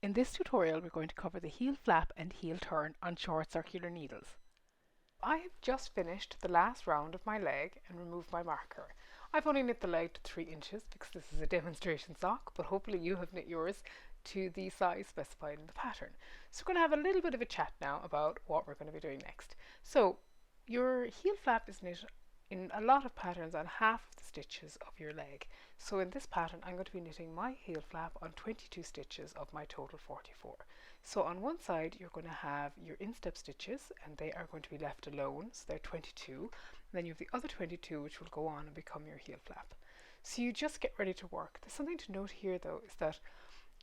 In this tutorial we're going to cover the heel flap and heel turn on short circular needles. I have just finished the last round of my leg and removed my marker. I've only knit the leg to 3 inches because this is a demonstration sock, but hopefully you have knit yours to the size specified in the pattern. So we're going to have a little bit of a chat now about what we're going to be doing next. So your heel flap is knit in a lot of patterns on half of the stitches of your leg. So in this pattern I'm going to be knitting my heel flap on 22 stitches of my total 44. So on one side you're going to have your instep stitches and they are going to be left alone, so they're 22. And then you have the other 22 which will go on and become your heel flap. So you just get ready to work. There's something to note here though, is that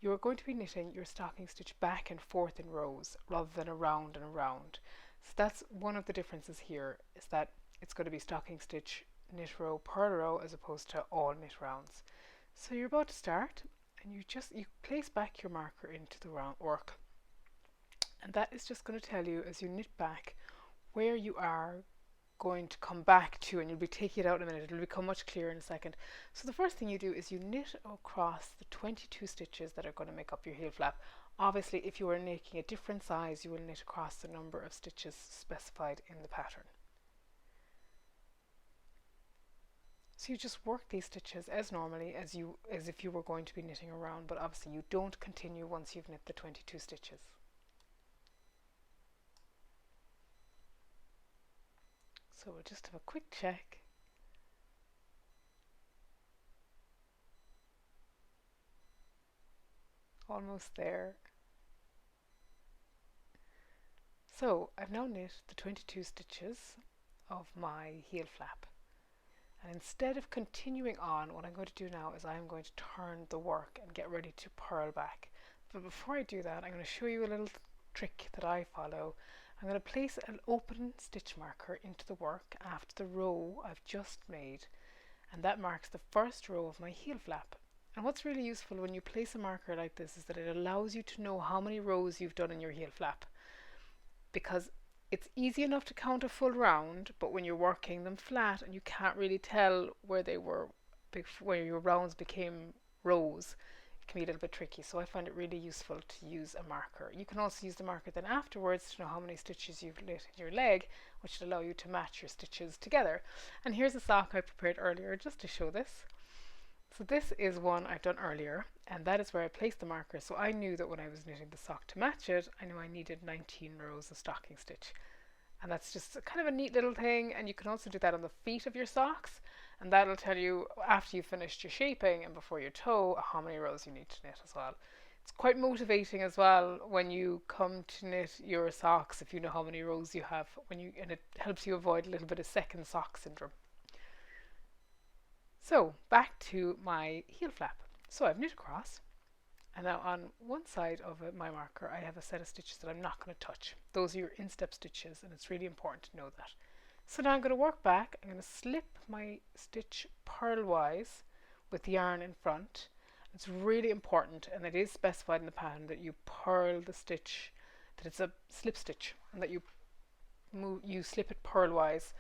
you're going to be knitting your stocking stitch back and forth in rows rather than around and around. So that's one of the differences here, is that it's going to be stocking stitch, knit row, purl row as opposed to all knit rounds. So you're about to start and you place back your marker into the round work, and that is just going to tell you as you knit back where you are going to come back to, and you'll be taking it out in a minute. It'll become much clearer in a second. So the first thing you do is you knit across the 22 stitches that are going to make up your heel flap. Obviously if you are making a different size you will knit across the number of stitches specified in the pattern. So you just work these stitches as normally as if you were going to be knitting around, but obviously you don't continue once you've knit the 22 stitches. So we'll just have a quick check. Almost there. So I've now knit the 22 stitches of my heel flap. And instead of continuing on, what I'm going to do now is I'm going to turn the work and get ready to purl back. But before I do that, I'm going to show you a little trick that I follow. I'm going to place an open stitch marker into the work after the row I've just made, and that marks the first row of my heel flap. And what's really useful when you place a marker like this is that it allows you to know how many rows you've done in your heel flap, because it's easy enough to count a full round, but when you're working them flat and you can't really tell where they were, where your rounds became rows, it can be a little bit tricky. So I find it really useful to use a marker. You can also use the marker then afterwards to know how many stitches you've knit in your leg, which will allow you to match your stitches together. And here's a sock I prepared earlier just to show this. So this is one I've done earlier, and that is where I placed the marker. So I knew that when I was knitting the sock to match it, I knew I needed 19 rows of stocking stitch. And that's just kind of a neat little thing, and you can also do that on the feet of your socks, and that'll tell you after you've finished your shaping and before your toe how many rows you need to knit as well. It's quite motivating as well when you come to knit your socks if you know how many rows you have, and it helps you avoid a little bit of second sock syndrome. So back to my heel flap. So I've knit across, and now on one side of my marker I have a set of stitches that I'm not going to touch. Those are your instep stitches, and it's really important to know that. So now I'm going to work back. I'm going to slip my stitch purlwise with the yarn in front. It's really important, and it is specified in the pattern, that you purl the stitch, that it's a slip stitch, and that you slip it purlwise.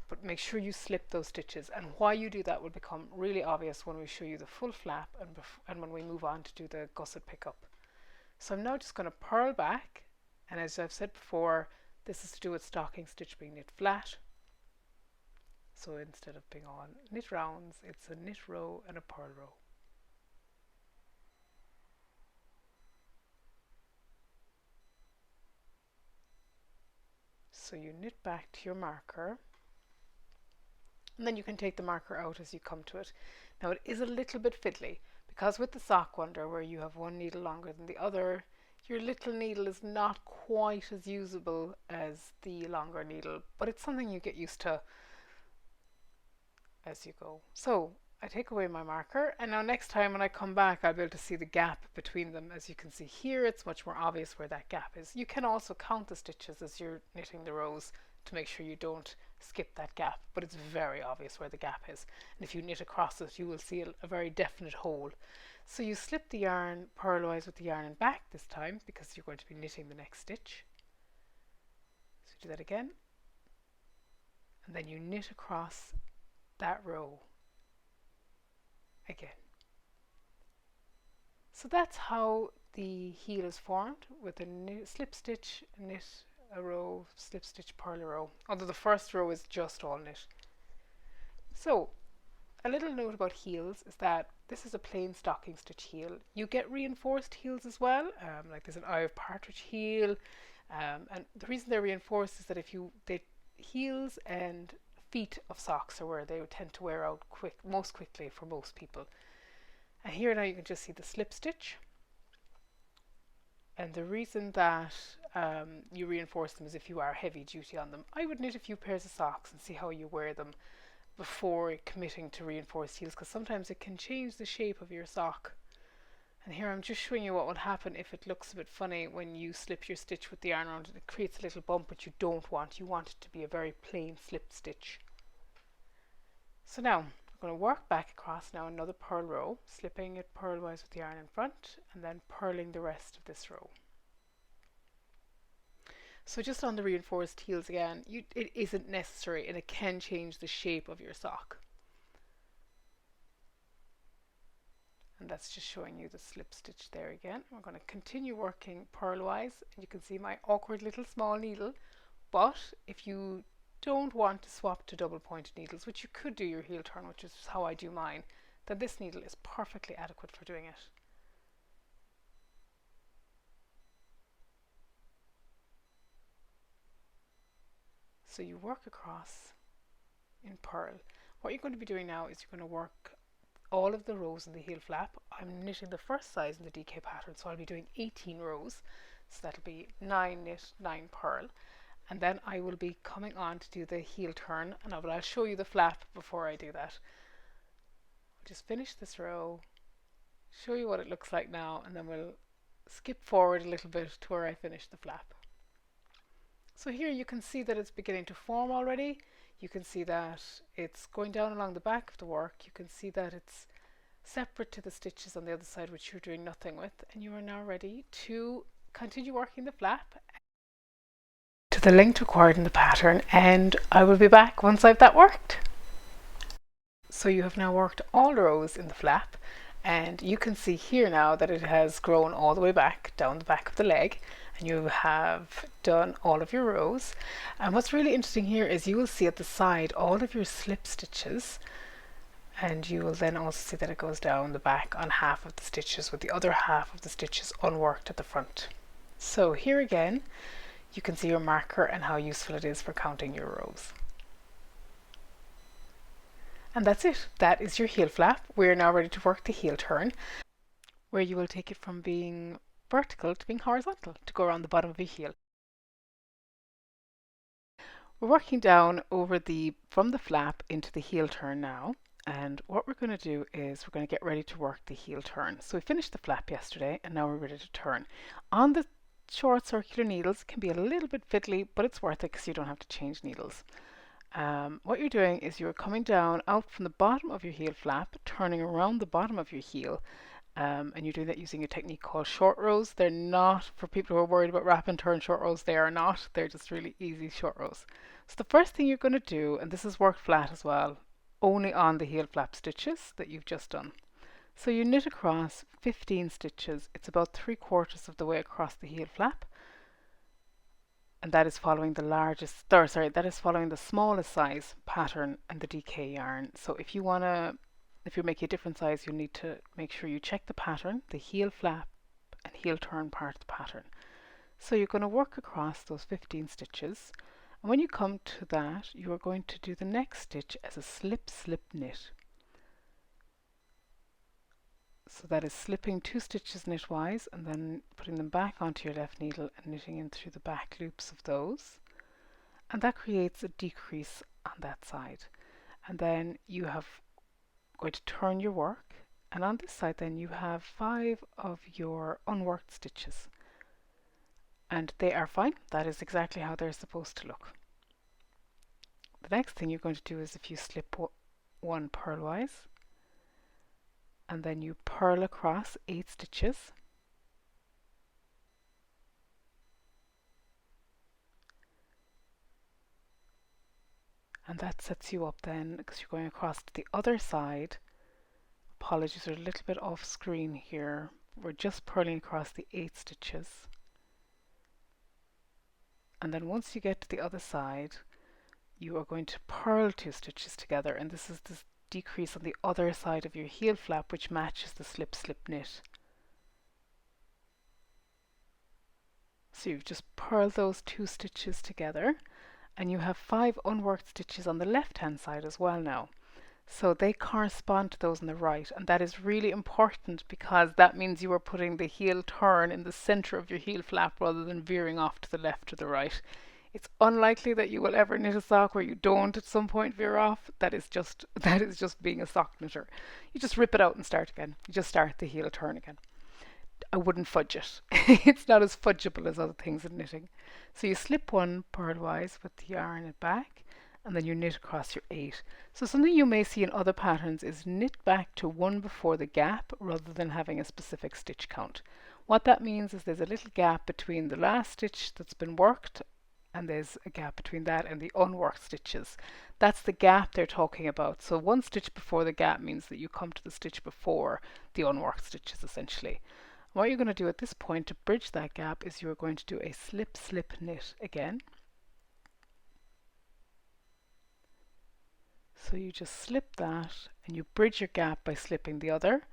But make sure you slip those stitches, and why you do that will become really obvious when we show you the full flap and when we move on to do the gusset pickup. So I'm now just going to purl back, and as I've said before, this is to do with stocking stitch being knit flat. So instead of being on knit rounds, it's a knit row and a purl row. So you knit back to your marker, and then you can take the marker out as you come to it. Now it is a little bit fiddly, because with the sock wonder where you have one needle longer than the other, your little needle is not quite as usable as the longer needle, but it's something you get used to as you go. So I take away my marker, and now next time when I come back I'll be able to see the gap between them. As you can see here, it's much more obvious where that gap is. You can also count the stitches as you're knitting the rows to make sure you don't skip that gap, but it's very obvious where the gap is, and if you knit across it you will see a very definite hole. So you slip the yarn purlwise with the yarn in back this time, because you're going to be knitting the next stitch. So do that again, and then you knit across that row again. So that's how the heel is formed with a slip stitch, knit a row, slip stitch, purl a row, although the first row is just all knit. So a little note about heels is that this is a plain stocking stitch heel. You get reinforced heels as well, like there's an Eye of Partridge heel, and the reason they're reinforced is that if you, heels and feet of socks are where they would tend to wear out most quickly for most people. And here now you can just see the slip stitch. And the reason that you reinforce them is if you are heavy duty on them. I would knit a few pairs of socks and see how you wear them before committing to reinforced heels, because sometimes it can change the shape of your sock. And here I'm just showing you what will happen if it looks a bit funny when you slip your stitch with the yarn around it. It creates a little bump, which you don't want. You want it to be a very plain slip stitch. So now I'm going to work back across now another purl row, slipping it purlwise with the yarn in front and then purling the rest of this row. So just on the reinforced heels again, it isn't necessary and it can change the shape of your sock. And that's just showing you the slip stitch there again. We're going to continue working purlwise, and you can see my awkward little small needle. But if you don't want to swap to double pointed needles, which you could do your heel turn, which is how I do mine, then this needle is perfectly adequate for doing it. So you work across in purl. What you're going to be doing now is you're going to work all of the rows in the heel flap. I'm knitting the first size in the DK pattern, so I'll be doing 18 rows. So that'll be 9 knit, 9 purl. And then I will be coming on to do the heel turn, and I'll show you the flap before I do that. I'll just finish this row, show you what it looks like now, and then we'll skip forward a little bit to where I finish the flap. So here you can see that it's beginning to form already. You can see that it's going down along the back of the work. You can see that it's separate to the stitches on the other side, which you're doing nothing with, and you are now ready to continue working the flap to the length required in the pattern, and I will be back once I've that worked. So you have now worked all the rows in the flap, and you can see here now that it has grown all the way back down the back of the leg, and you have done all of your rows. And what's really interesting here is you will see at the side all of your slip stitches, and you will then also see that it goes down the back on half of the stitches with the other half of the stitches unworked at the front. So here again you can see your marker and how useful it is for counting your rows. And that's it. That is your heel flap. We're now ready to work the heel turn, where you will take it from being vertical to being horizontal to go around the bottom of your heel. We're working down over from the flap into the heel turn now, and what we're going to do is we're going to get ready to work the heel turn. So we finished the flap yesterday, and now we're ready to turn. On the short circular needles, it can be a little bit fiddly, but it's worth it because you don't have to change needles. What you're doing is you're coming down out from the bottom of your heel flap, turning around the bottom of your heel, and you're doing that using a technique called short rows. They're not, for people who are worried about wrap and turn short rows, they are not. They're just really easy short rows. So the first thing you're going to do, and this is worked flat as well, only on the heel flap stitches that you've just done. So you knit across 15 stitches. It's about 3/4 of the way across the heel flap, and that is following that is following the smallest size pattern and the DK yarn. So if you're making a different size, you need to make sure you check the pattern, the heel flap and heel turn part of the pattern. So you're going to work across those 15 stitches, and when you come to that, you are going to do the next stitch as a slip knit. So that is slipping 2 stitches knitwise and then putting them back onto your left needle and knitting in through the back loops of those. And that creates a decrease on that side. And then you have going to turn your work, and on this side then you have 5 of your unworked stitches. And they are fine. That is exactly how they're supposed to look. The next thing you're going to do is if you slip 1 purlwise, and then you purl across 8 stitches, and that sets you up then because you're going across to the other side. Apologies, are a little bit off screen here, we're just purling across the 8 stitches. And then once you get to the other side, you are going to purl 2 stitches together, and this is this decrease on the other side of your heel flap, which matches the slip slip knit. So you've just purled those 2 stitches together, and you have 5 unworked stitches on the left hand side as well now. So they correspond to those on the right, and that is really important because that means you are putting the heel turn in the center of your heel flap rather than veering off to the left or the right. It's unlikely that you will ever knit a sock where you don't at some point veer off. That is just being a sock knitter. You just rip it out and start again. You just start the heel turn again. I wouldn't fudge it. It's not as fudgeable as other things in knitting. So you slip one purlwise with the yarn at back, and then you knit across your 8. So something you may see in other patterns is knit back to 1 before the gap rather than having a specific stitch count. What that means is there's a little gap between the last stitch that's been worked, and there's a gap between that and the unworked stitches. That's the gap they're talking about. So 1 stitch before the gap means that you come to the stitch before the unworked stitches essentially. What you're going to do at this point to bridge that gap is you're going to do a slip slip knit again. So you just slip that and you bridge your gap by slipping the other.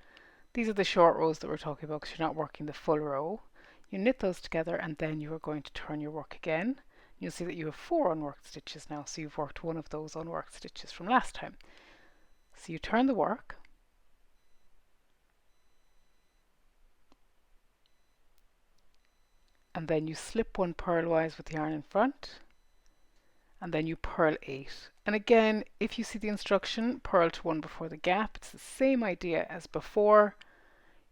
These are the short rows that we're talking about because you're not working the full row. You knit those together and then you are going to turn your work again. You'll see that you have 4 unworked stitches now, so you've worked one of those unworked stitches from last time. So you turn the work, and then you slip 1 purlwise with the yarn in front, and then you purl 8. And again, if you see the instruction, purl to 1 before the gap. It's the same idea as before.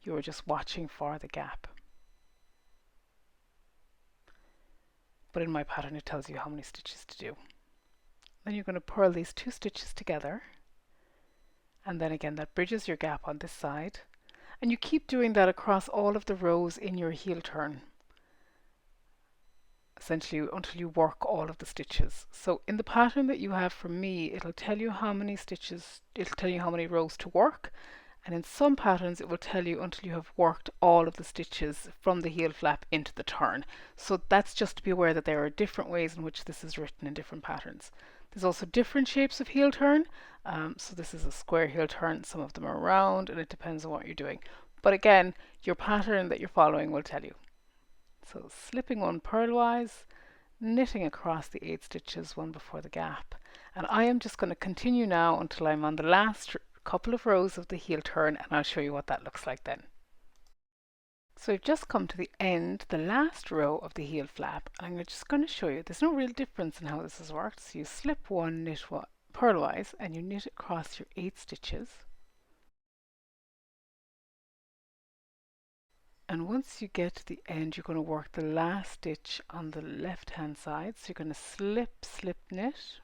You are just watching for the gap. But in my pattern it tells you how many stitches to do. Then you're going to purl these 2 stitches together, and then again that bridges your gap on this side, and you keep doing that across all of the rows in your heel turn, essentially until you work all of the stitches. So in the pattern that you have from me, it'll tell you how many stitches, it'll tell you how many rows to work, and in some patterns it will tell you until you have worked all of the stitches from the heel flap into the turn. So that's just to be aware that there are different ways in which this is written in different patterns. There's also different shapes of heel turn. So this is a square heel turn, some of them are round, and it depends on what you're doing. But again, your pattern that you're following will tell you. So slipping 1 purlwise, knitting across the 8 stitches, 1 before the gap. And I am just going to continue now until I'm on the last couple of rows of the heel turn, and I'll show you what that looks like then. So we've just come to the end, the last row of the heel flap, and I'm just going to show you there's no real difference in how this has worked. So you slip 1, knit 1 purlwise, and you knit across your 8 stitches. And once you get to the end, you're going to work the last stitch on the left hand side. So you're going to slip slip knit.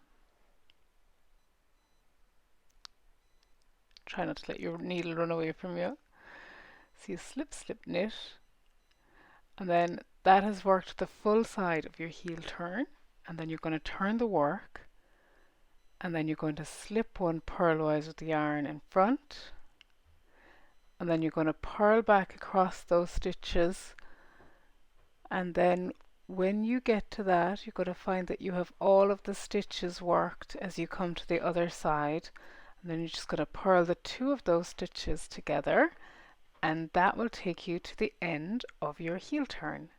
Try not to let your needle run away from you. So you slip slip knit, and then that has worked the full side of your heel turn, and then you're going to turn the work, and then you're going to slip 1 purlwise with the yarn in front, and then you're going to purl back across those stitches, and then when you get to that you're going to find that you have all of the stitches worked as you come to the other side. And then you're just going to purl the 2 of those stitches together, and that will take you to the end of your heel turn.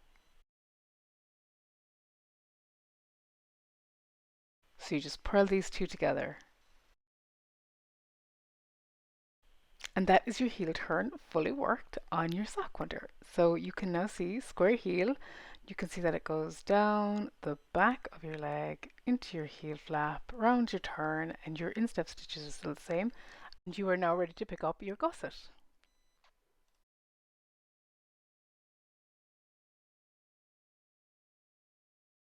So you just purl these 2 together. And that is your heel turn fully worked on your sock wonder. So you can now see square heel. You can see that it goes down the back of your leg into your heel flap, around your turn, and your instep stitches are still the same. And you are now ready to pick up your gusset.